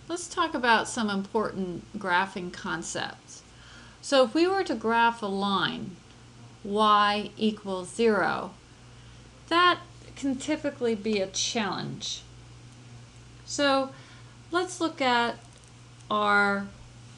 Let's talk about some important graphing concepts. So if we were to graph a line, y equals 0, that can typically be a challenge. So let's look at our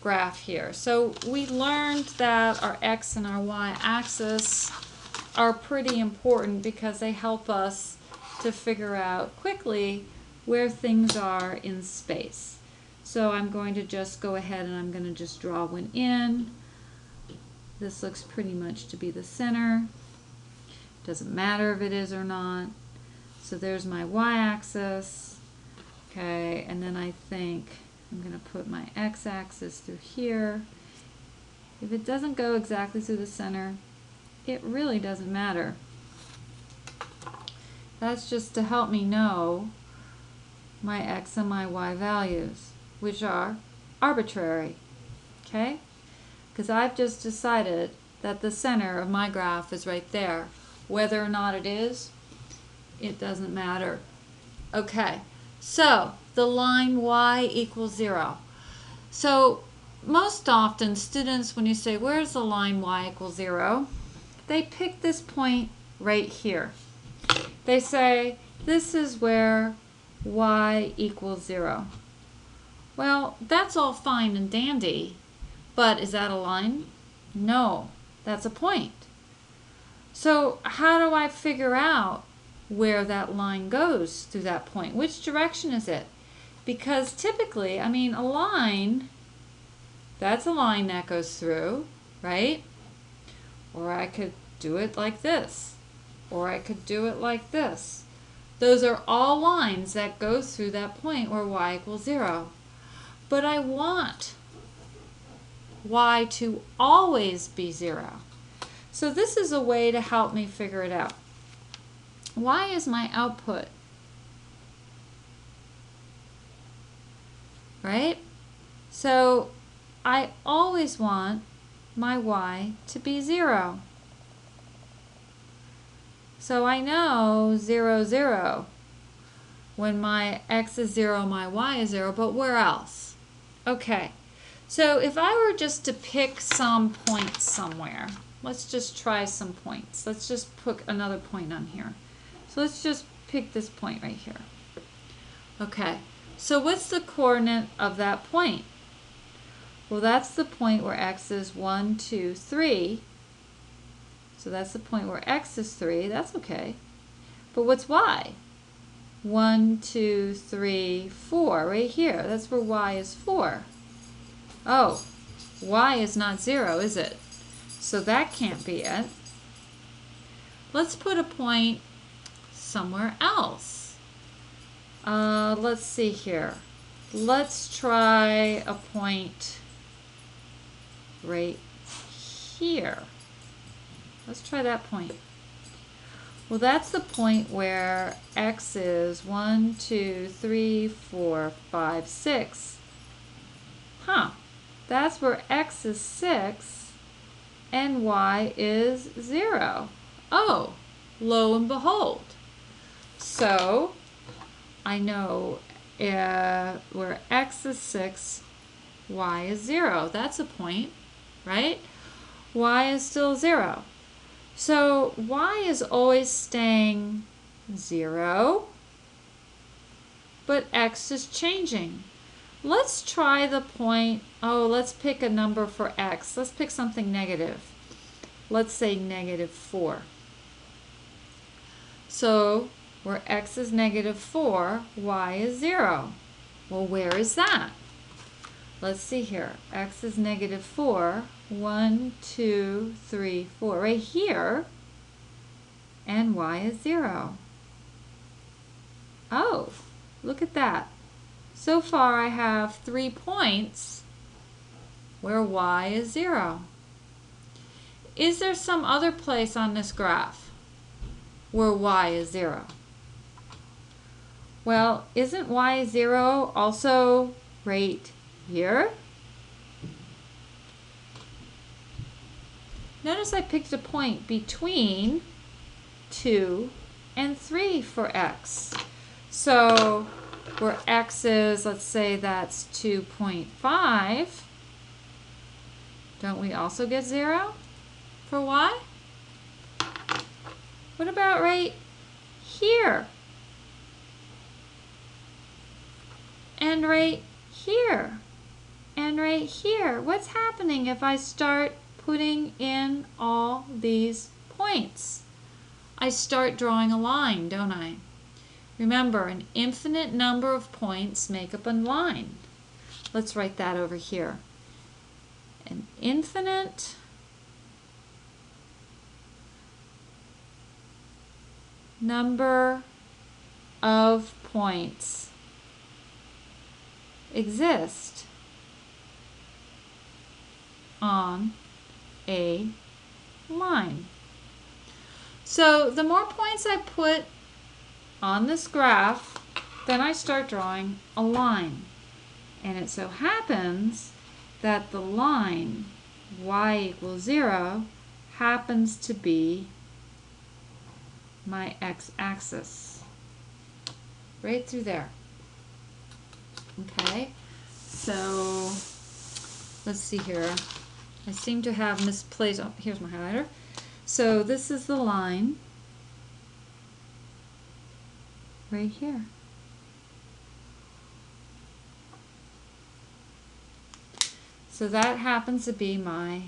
graph here. So we learned that our x and our y axis are pretty important because they help us to figure out quickly where things are in space. So I'm going to just go ahead and I'm going to just draw one in. This looks pretty much to be the center. Doesn't matter if it is or not. So there's my y-axis. Okay, and then I think I'm going to put my x-axis through here. If it doesn't go exactly through the center, it really doesn't matter. That's just to help me know my x and my y values, which are arbitrary, okay? Because I've just decided that the center of my graph is right there. Whether or not it is, it doesn't matter. Okay, so the line y equals 0. So most often students, when you say, where's the line y equals 0? They pick this point right here. They say, this is where y equals 0. Well, that's all fine and dandy, but is that a line? No, that's a point. So how do I figure out where that line goes through that point? Which direction is it? Because typically, I mean, a line, that's a line that goes through, right? Or I could do it like this, or I could do it like this. Those are all lines that go through that point where y equals 0. But I want y to always be 0. So this is a way to help me figure it out. Y is my output, right? So I always want my y to be 0. So I know 0, 0. When my x is 0, my y is 0, but where else? Okay, so if I were just to pick some point somewhere, let's just try some points. Let's just put another point on here. So let's just pick this point right here. Okay, so what's the coordinate of that point? Well, that's the point where x is 1, 2, 3. So that's the point where x is 3. That's okay. But what's y? 1, 2, 3, 4. Right here. That's where y is 4. Oh, y is not 0, is it? So that can't be it. Let's put a point somewhere else. Let's see here. Let's try a point right here. Let's try that point. Well, that's the point where x is 1, 2, 3, 4, 5, 6. Huh. That's where x is 6 and y is 0. Oh, lo and behold. So I know where x is 6, y is 0. That's a point, right? Y is still 0. So y is always staying 0, but x is changing. Let's try the point, let's pick a number for x. Let's pick something negative. Let's say negative 4. So where x is negative 4, y is 0. Well, where is that? Let's see here. X is negative 4. 1, 2, 3, 4. Right here. And y is 0. Oh, look at that. So far I have 3 points where y is 0. Is there some other place on this graph where y is 0? Well, isn't y 0 also right here? Notice I picked a point between 2 and 3 for x. So where x is, let's say that's 2.5, don't we also get 0 for y? What about right here? And right here? And right here? What's happening if I start putting in all these points? I start drawing a line, don't I? Remember, an infinite number of points make up a line. Let's write that over here. An infinite number of points exist on a line. So the more points I put on this graph, then I start drawing a line. And it so happens that the line y equals 0 happens to be my x-axis. Right through there. Okay, so let's see here. I seem to have misplaced, oh, here's my highlighter. So this is the line right here. So that happens to be my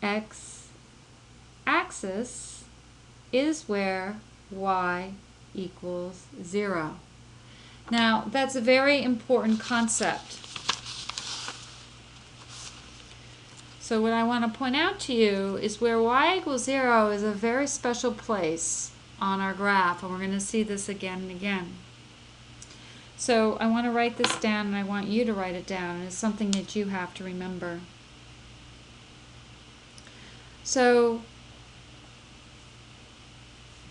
x-axis is where y equals 0. Now, that's a very important concept. So what I want to point out to you is where y equals 0 is a very special place on our graph, and we're going to see this again and again. So I want to write this down, and I want you to write it down, and it's something that you have to remember. So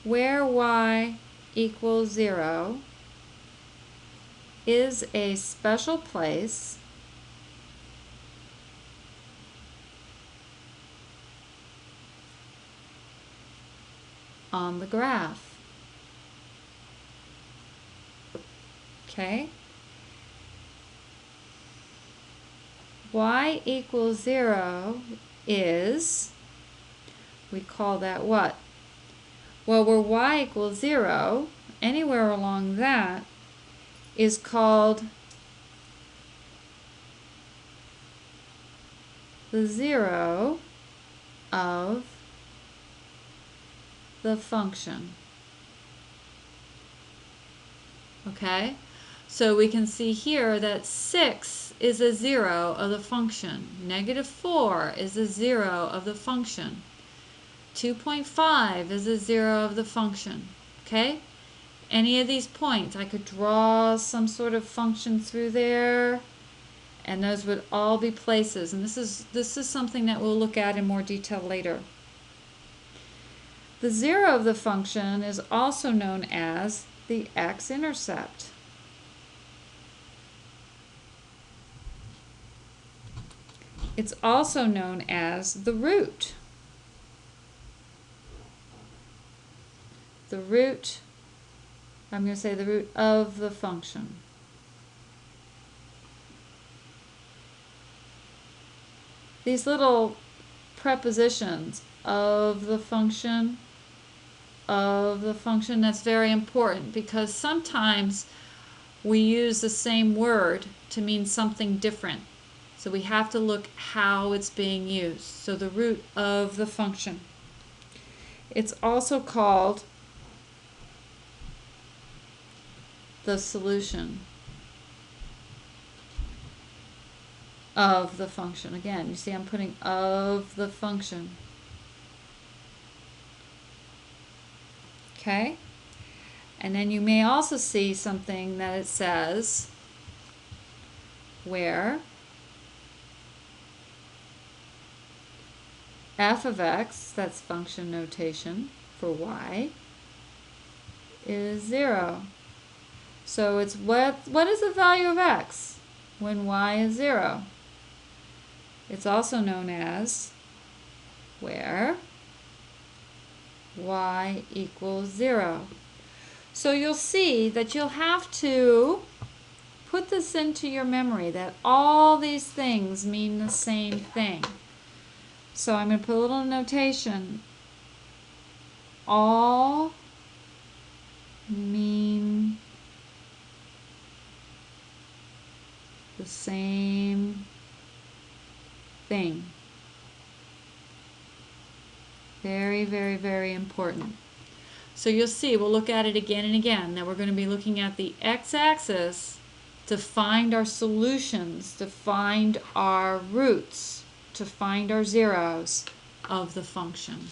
where y equals 0 is a special place on the graph. Okay? Y equals 0 is, we call that what? Well, where y equals 0, anywhere along that, is called the 0 of the function. Okay? So we can see here that 6 is a 0 of the function. Negative 4 is a 0 of the function. 2.5 is a 0 of the function. Okay? Any of these points, I could draw some sort of function through there, and those would all be places. And this is something that we'll look at in more detail later. The 0 of the function is also known as the x-intercept. It's also known as the root. The root, I'm going to say the root of the function. These little prepositions, of the function, that's very important, because sometimes we use the same word to mean something different. So we have to look how it's being used. So the root of the function. It's also called the solution of the function. Again, you see I'm putting of the function. Okay? And then you may also see something that it says where f of x, that's function notation for y, is 0. So it's what is the value of x when y is 0? It's also known as where y equals 0. So you'll see that you'll have to put this into your memory, that all these things mean the same thing. So I'm going to put a little notation. All mean the same thing. Very, very, very important. So you'll see, we'll look at it again and again. Now we're going to be looking at the x-axis to find our solutions, to find our roots, to find our zeros of the function.